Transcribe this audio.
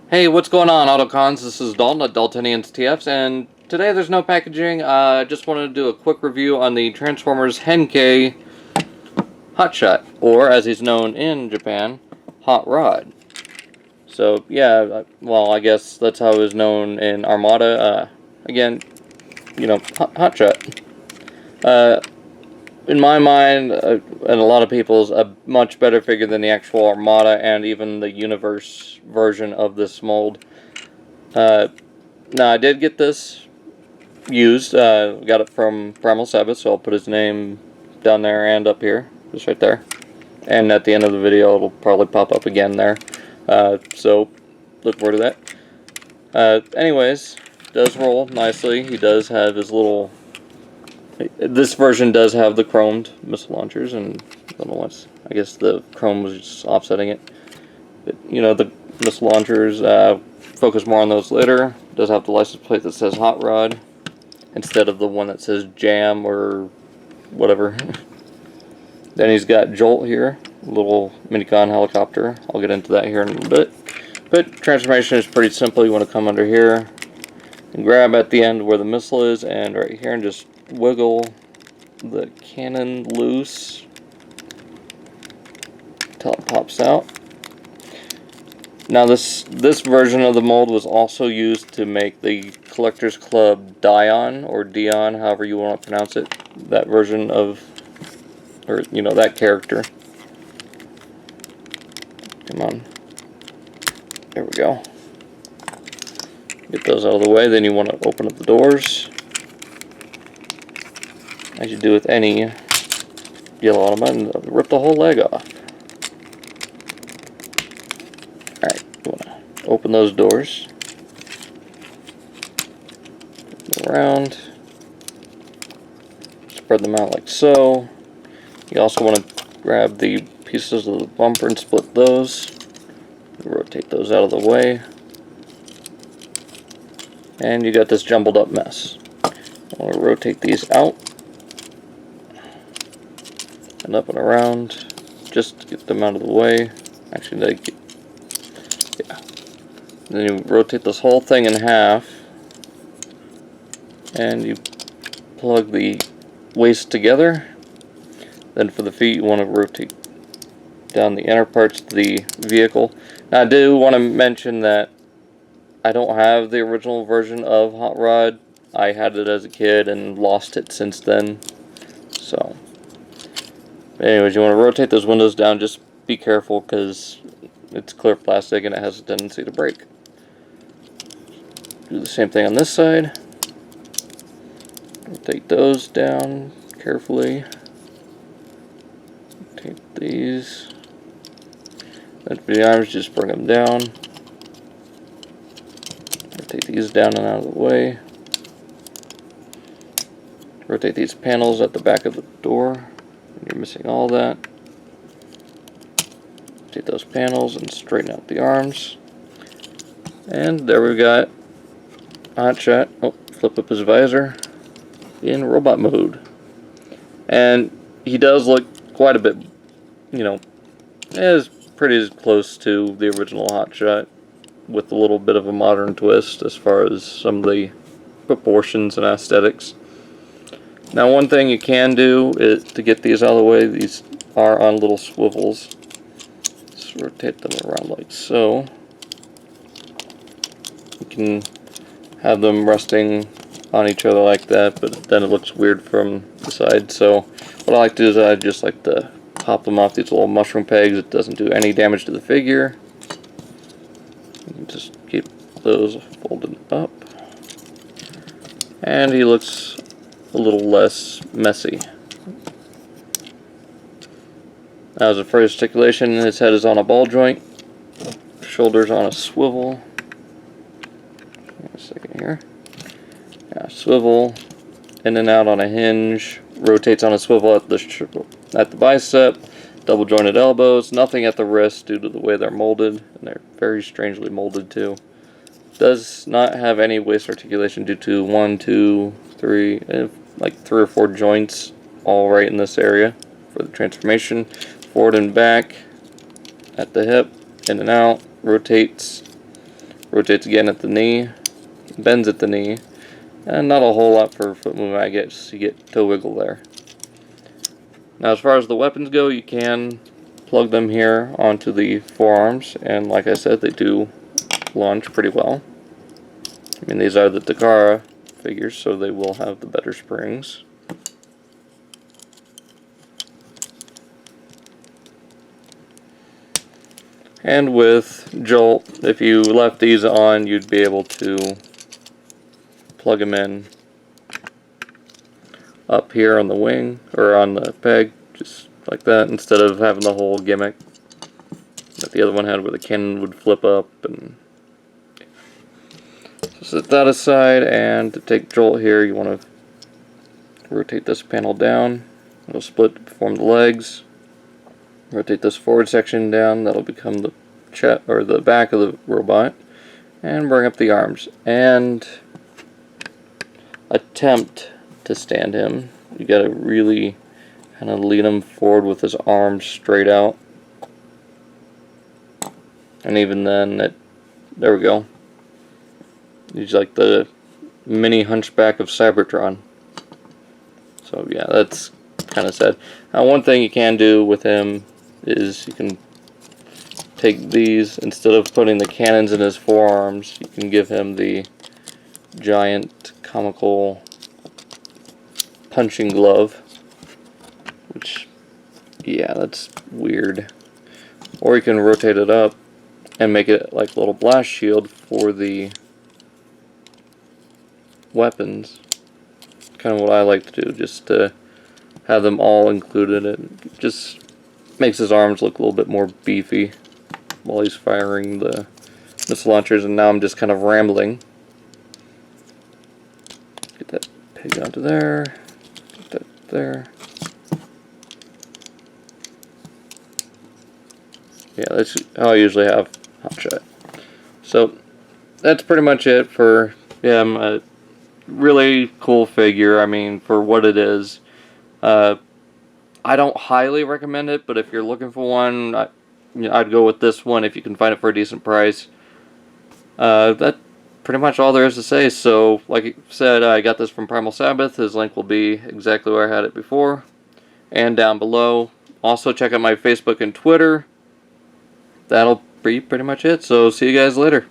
Hey, what's going on, Autocons? This is Dalton at Daltonians TFs, and today there's no packaging. I just wanted to do a quick review on the Transformers Henkei Hotshot, or as he's known in Japan, Hot Rod. So, yeah, well, I guess that's how he was known in Armada. Again, Hotshot. Uh, in my mind, and a lot of people's, a much better figure than the actual Armada and even the Universe version of this mold. Now, I did get this used. Got it from Primal Sabbath, so I'll put his name down there and up here, just right there. And at the end of the video, it'll probably pop up again there. So, look forward to that. Anyways, does roll nicely. He does have his little... This version does have the chromed missile launchers, and I don't know what's... I guess the chrome was just offsetting it. But, you know, the missile launchers, focus more on those later. Does have the license plate that says Hot Rod instead of the one that says Jam or whatever. Then he's got Jolt here, a little minicon helicopter. I'll get into that here in a little bit. But transformation is pretty simple. You want to come under here and grab at the end where the missile is, and right here, and just wiggle the cannon loose until it pops out. Now this version of the mold was also used to make the Collectors Club Dion, or Dion, however you want to pronounce it. That version of, or you know, that character. Come on. There we go. Get those out of the way, then you want to open up the doors. As you do with any yellow automaton, rip the whole leg off. Alright, you want to open those doors. Go around. Spread them out like so. You also want to grab the pieces of the bumper and split those. Rotate those out of the way. And you got this jumbled up mess. I want to rotate these out. And up and around. Just to get them out of the way. Actually, yeah. Then you rotate this whole thing in half. And you plug the waist together. Then for the feet, you want to rotate down the inner parts of the vehicle. Now, I do want to mention that I don't have the original version of Hot Rod. I had it as a kid and lost it since then. So, anyways, you want to rotate those windows down. Just be careful because it's clear plastic and it has a tendency to break. Do the same thing on this side. Rotate those down carefully. Rotate these. Then for the arms, just bring them down. Rotate these down and out of the way. Rotate these panels at the back of the door. You're missing all that. Rotate those panels and straighten out the arms. And there we got Hotshot. Oh, flip up his visor in robot mode. And he does look quite a bit, you know, as pretty as close to the original Hotshot, with a little bit of a modern twist as far as some of the proportions and aesthetics. Now, one thing you can do is to get these out of the way. These are on little swivels. Just rotate them around like so. You can have them resting on each other like that, but then it looks weird from the side. So what I like to do is I just like to pop them off these little mushroom pegs. It doesn't do any damage to the figure. You can just keep those folded up. And he looks a little less messy. Now, as for articulation, his head is on a ball joint. Shoulders on a swivel. Wait a second here. Yeah, swivel. In and out on a hinge. Rotates on a swivel at the bicep. Double jointed elbows. Nothing at the wrist due to the way they're molded. And they're very strangely molded too. Does not have any waist articulation due to 1, 2, 3, like 3 or 4 joints all right in this area for the transformation. Forward and back at the hip, in and out, rotates rotates again at the knee, bends at the knee, and not a whole lot for foot movement. I guess you get toe wiggle there. Now as far as the weapons go, you can plug them here onto the forearms, and like I said, they do launch pretty well. I mean, these are the Dakota figures, so they will have the better springs. And with Jolt, if you left these on, you'd be able to plug them in up here on the wing, or on the peg, just like that, instead of having the whole gimmick that the other one had where the cannon would flip up. And so set that aside, and to take Jolt here, you want to rotate this panel down. It'll split to form the legs. Rotate this forward section down, that'll become the chest or the back of the robot, and bring up the arms and attempt to stand him. You gotta really kind of lead him forward with his arms straight out, and even then, there we go. He's like the mini hunchback of Cybertron. So yeah, that's kind of sad. Now, one thing you can do with him is you can take these, instead of putting the cannons in his forearms, you can give him the giant comical punching glove, which, yeah, that's weird. Or you can rotate it up and make it like a little blast shield for the weapons. Kind of what I like to do, just to have them all included. It just makes his arms look a little bit more beefy while he's firing the missile launchers. And now I'm just kind of rambling. Get that pig onto there. Get that there. Yeah, that's how I usually have Hotshot. So that's pretty much it for him. A really cool figure. I mean, for what it is. I don't highly recommend it, but if you're looking for one, I'd go with this one if you can find it for a decent price. That's pretty much all there is to say. So, like I said, I got this from Primal Sabbath. His link will be exactly where I had it before, and down below. Also, check out my Facebook and Twitter. That'll be pretty much it. So, see you guys later.